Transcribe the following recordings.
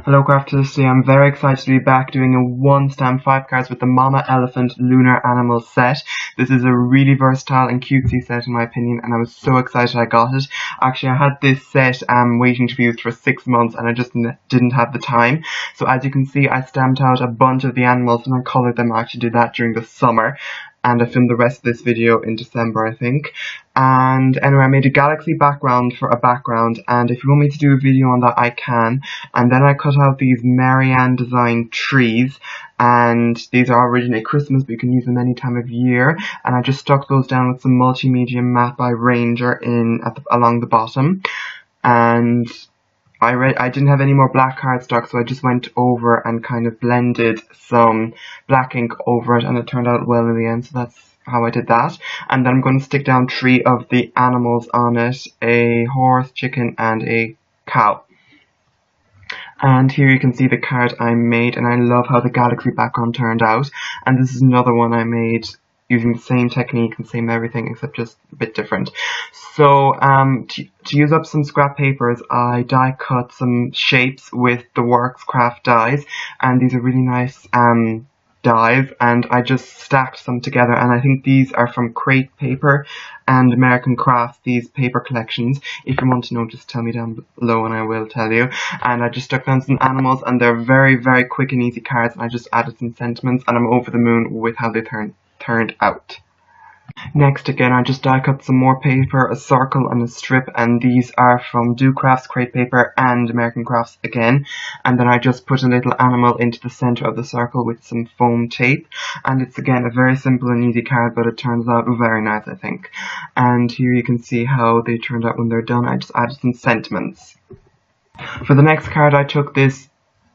Hello Crafters, today I'm very excited to be back doing a 1-stamp 5 cards with the Mama Elephant Lunar Animals set. This is a really versatile and cutesy set in my opinion, and I was so excited I got it. Actually, I had this set waiting to be used for 6 months and I just didn't have the time. So as you can see, I stamped out a bunch of the animals and I coloured them. I actually did that during the summer. And I filmed the rest of this video in December, I think. And anyway, I made a galaxy background for a background, and if you want me to do a video on that, I can. And then I cut out these Marianne design trees, and these are originally Christmas, but you can use them any time of year. And I just stuck those down with some multimedia matte by Ranger along the bottom. And I didn't have any more black cardstock, so I just went over and kind of blended some black ink over it, and it turned out well in the end, so that's how I did that. And then I'm going to stick down 3 of the animals on it, a horse, chicken, and a cow. And here you can see the card I made, and I love how the galaxy background turned out. And this is another one I made using the same technique and same everything, except just a bit different. So to use up some scrap papers, I die cut some shapes with the Works craft dies, and these are really nice dies, and I just stacked some together. And I think these are from Crate Paper and American Crafts, these paper collections. If you want to know, just tell me down below and I will tell you. And I just stuck down some animals, and they're very, very quick and easy cards, and I just added some sentiments, and I'm over the moon with how they turned out. Next, again, I just die cut some more paper, a circle and a strip, and these are from Do Crafts, Crate Paper, and American Crafts again. And then I just put a little animal into the center of the circle with some foam tape, and it's again a very simple and easy card, but it turns out very nice, I think. And here you can see how they turned out when they're done. I just added some sentiments. For the next card, I took this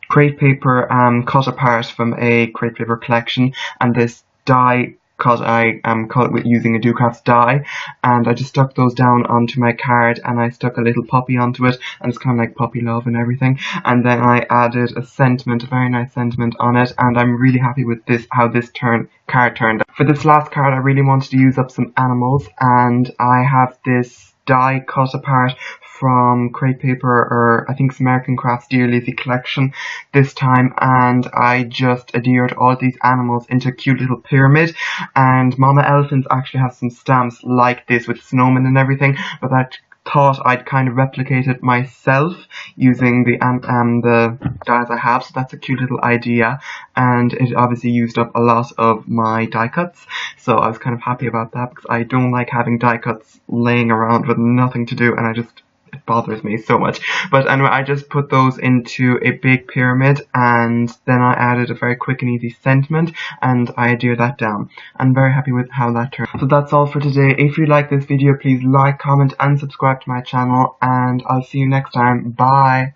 Crate Paper cut apart from a Crate Paper collection, and this die cut I cut with using a Do Crafts die, and I just stuck those down onto my card, and I stuck a little puppy onto it, and it's kind of like puppy love and everything. And then I added a sentiment, a very nice sentiment on it, and I'm really happy with this, how this card turned out. For this last card, I really wanted to use up some animals, and I have this die cut apart from Crate Paper, or I think it's American Crafts Dear Lazy collection this time, and I just adhered all these animals into a cute little pyramid. And Mama Elephants actually has some stamps like this with snowmen and everything, but I thought I'd kind of replicate it myself using the dies I have, so that's a cute little idea, and it obviously used up a lot of my die cuts, so I was kind of happy about that, because I don't like having die cuts laying around with nothing to do, and it bothers me so much. But anyway, I just put those into a big pyramid, and then I added a very quick and easy sentiment, and I adhered that down. I'm very happy with how that turned. So that's all for today. If you like this video, please like, comment, and subscribe to my channel, and I'll see you next time. Bye!